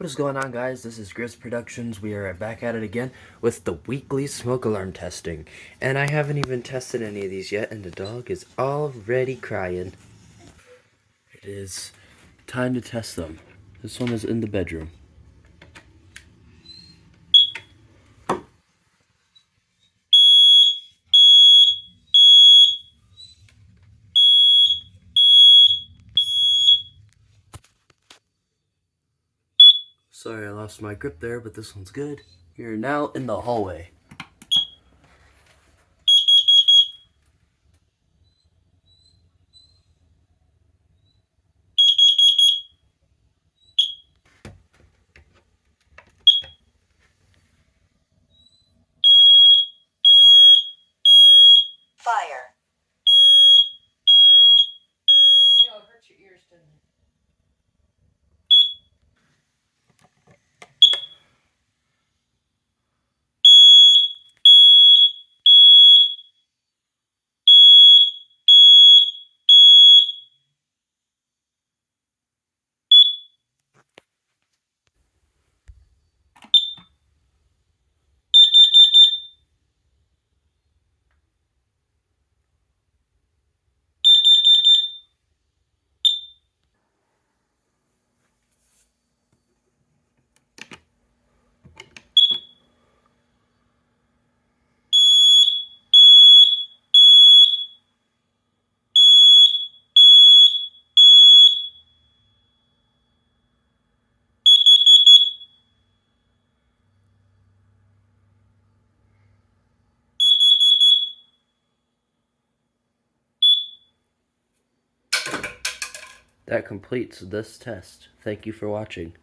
What is going on, guys? This is Grizz Productions. We are back at it again with the weekly smoke alarm testing. And I haven't even tested any of these yet, and the dog is already crying. It is time to test them. This one is in the bedroom. Sorry I lost my grip there, but this one's good. You're now in the hallway. Fire. I know, it hurts your ears, doesn't it? That completes this test. Thank you for watching.